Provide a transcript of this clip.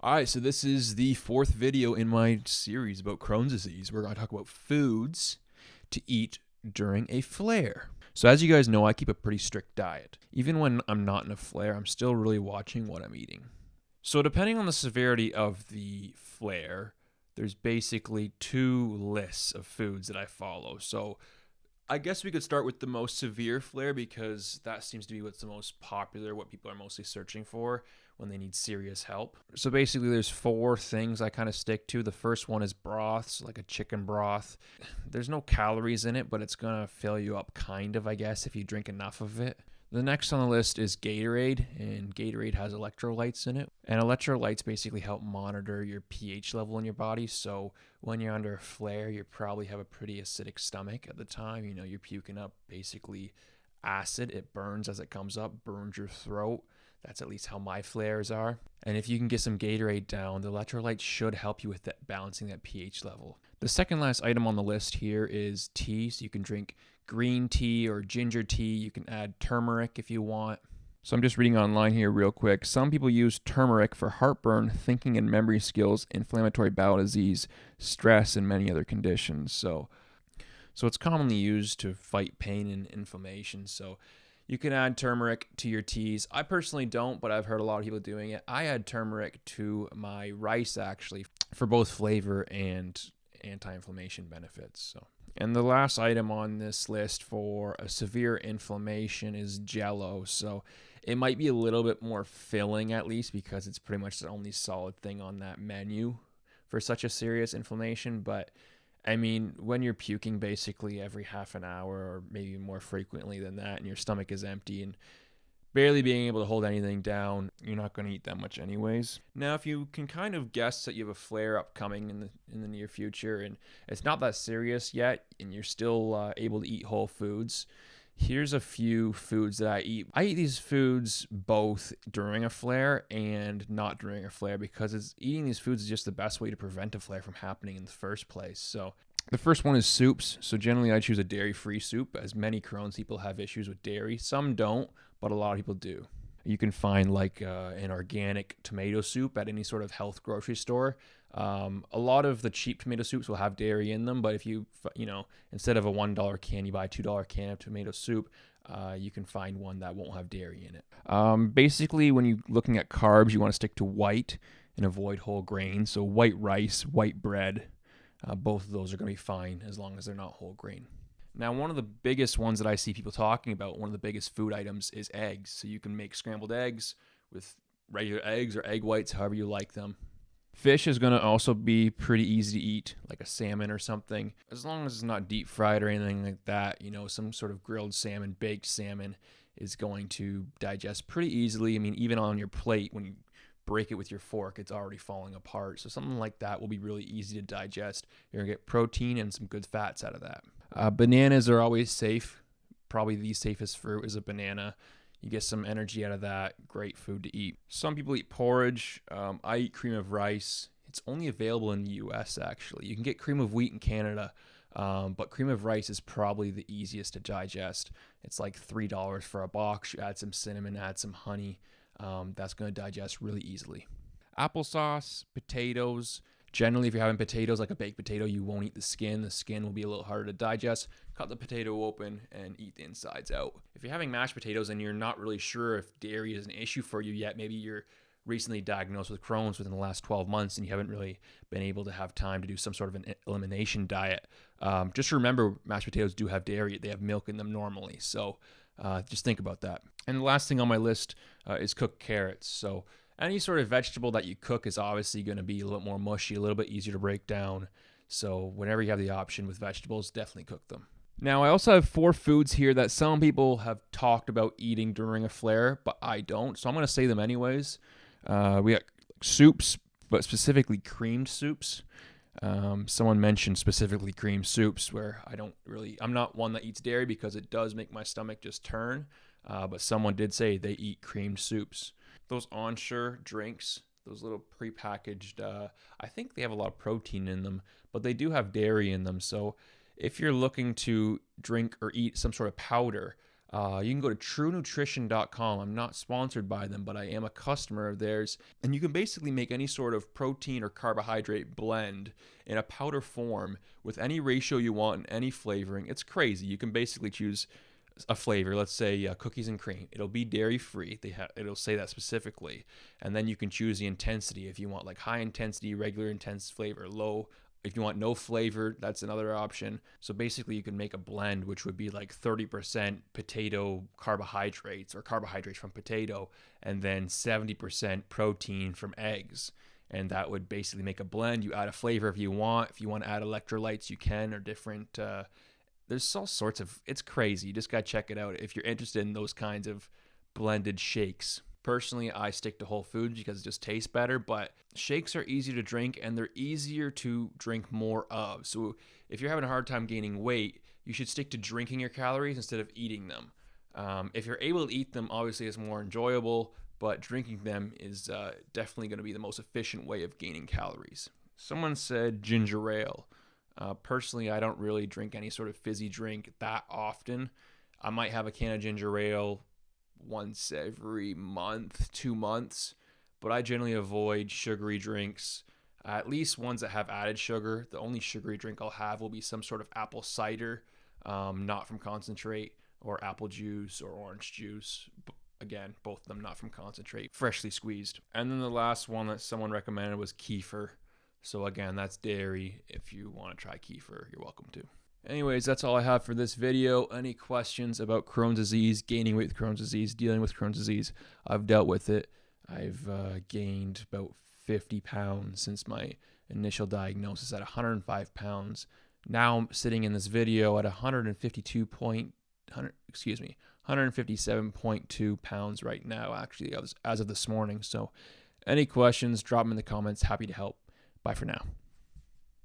Alright, so this is the fourth video in my series about Crohn's disease. We're going to talk about foods to eat during a flare. So as you guys know, I keep a pretty strict diet. Even when I'm not in a flare, I'm still really watching what I'm eating. So depending on the severity of the flare, there's basically two lists of foods that I follow. So I guess we could start with the most severe flare because that seems to be what's the most popular, what people are mostly searching for when they need serious help. So basically there's four things I kind of stick to. The first one is broths, like a chicken broth. There's no calories in it, but it's going to fill you up kind of, I guess, if you drink enough of it. The next on the list is Gatorade, and Gatorade has electrolytes in it. And electrolytes basically help monitor your pH level in your body. So when you're under a flare, you probably have a pretty acidic stomach at the time. You know, you're puking up basically acid. It burns as it comes up, burns your throat. That's at least how my flares are. And if you can get some Gatorade down, the electrolytes should help you with that, balancing that pH level. The second last item on the list here is tea. So you can drink green tea or ginger tea. You can add turmeric if you want. So I'm just reading online here real quick. Some people use turmeric for heartburn, thinking and memory skills, inflammatory bowel disease, stress, and many other conditions. So it's commonly used to fight pain and inflammation. So you can add turmeric to your teas. I personally don't, but I've heard a lot of people doing it. I add turmeric to my rice actually for both flavor and anti-inflammation benefits. And the last item on this list for a severe inflammation is Jello. So it might be a little bit more filling at least because it's pretty much the only solid thing on that menu for such a serious inflammation. But I mean, when you're puking basically every half an hour or maybe more frequently than that, and your stomach is empty and barely being able to hold anything down, you're not going to eat that much anyways. Now, if you can kind of guess that you have a flare upcoming in the near future and it's not that serious yet and you're still able to eat whole foods, here's a few foods that I eat. I eat these foods both during a flare and not during a flare because eating these foods is just the best way to prevent a flare from happening in the first place. So the first one is soups. So generally I choose a dairy-free soup, as many Crohn's people have issues with dairy. Some don't, but a lot of people do. You can find like an organic tomato soup at any sort of health grocery store. A lot of the cheap tomato soups will have dairy in them, but if you instead of a $1 can, you buy a $2 can of tomato soup, you can find one that won't have dairy in it. Basically, when you're looking at carbs, you want to stick to white and avoid whole grains. So white rice, white bread, both of those are going to be fine as long as they're not whole grain. Now, one of the biggest ones that I see people talking about, one of the biggest food items is eggs. So you can make scrambled eggs with regular eggs or egg whites, however you like them. Fish is going to also be pretty easy to eat, like a salmon or something. As long as it's not deep fried or anything like that, some sort of grilled salmon, baked salmon is going to digest pretty easily. I mean, even on your plate, when you break it with your fork, it's already falling apart. So something like that will be really easy to digest. You're going to get protein and some good fats out of that. Bananas are always safe. Probably the safest fruit is a banana. You get some energy out of that. Great food to eat. Some people eat porridge. I eat cream of rice. It's only available in the US actually. You can get cream of wheat in Canada, but cream of rice is probably the easiest to digest. It's like $3 for a box. You add some cinnamon, add some honey. That's going to digest really easily. Applesauce, potatoes. Generally, if you're having potatoes, like a baked potato, you won't eat the skin. The skin will be a little harder to digest. Cut the potato open and eat the insides out. If you're having mashed potatoes and you're not really sure if dairy is an issue for you yet, maybe you're recently diagnosed with Crohn's within the last 12 months and you haven't really been able to have time to do some sort of an elimination diet, just remember mashed potatoes do have dairy. They have milk in them normally. So just think about that. And the last thing on my list is cooked carrots. So any sort of vegetable that you cook is obviously going to be a little bit more mushy, a little bit easier to break down. So whenever you have the option with vegetables, definitely cook them. Now, I also have four foods here that some people have talked about eating during a flare, but I don't. So I'm going to say them anyways. We got soups, but specifically creamed soups. Someone mentioned specifically creamed soups where I'm not one that eats dairy because it does make my stomach just turn. But someone did say they eat creamed soups. Those Ensure drinks, those little prepackaged, I think they have a lot of protein in them, but they do have dairy in them. So if you're looking to drink or eat some sort of powder, You can go to truenutrition.com. I'm not sponsored by them, but I am a customer of theirs. And you can basically make any sort of protein or carbohydrate blend in a powder form with any ratio you want and any flavoring. It's crazy. You can basically choose a flavor, let's say cookies and cream. It'll be dairy free. It'll say that specifically. And then you can choose the intensity if you want like high intensity, regular intense flavor, low. If you want no flavor, that's another option. So basically you can make a blend which would be like 30% potato carbohydrates or carbohydrates from potato and then 70% protein from eggs. And that would basically make a blend. You add a flavor if you want. If you want to add electrolytes, you can, or different there's all sorts of, it's crazy. You just got to check it out if you're interested in those kinds of blended shakes. Personally, I stick to whole foods because it just tastes better, but shakes are easy to drink and they're easier to drink more of. So if you're having a hard time gaining weight, you should stick to drinking your calories instead of eating them. If you're able to eat them, obviously it's more enjoyable, but drinking them is definitely going to be the most efficient way of gaining calories. Someone said ginger ale. Personally, I don't really drink any sort of fizzy drink that often. I might have a can of ginger ale once every month, 2 months, but I generally avoid sugary drinks, at least ones that have added sugar. The only sugary drink I'll have will be some sort of apple cider, not from concentrate, or apple juice or orange juice. Again, both of them not from concentrate, freshly squeezed. And then the last one that someone recommended was kefir. So again, that's dairy. If you want to try kefir, you're welcome to. Anyways, that's all I have for this video. Any questions about Crohn's disease, gaining weight with Crohn's disease, dealing with Crohn's disease? I've dealt with it. I've gained about 50 pounds since my initial diagnosis at 105 pounds. Now I'm sitting in this video at 157.2 pounds right now, actually, as of this morning. So any questions, drop them in the comments. Happy to help. Bye for now.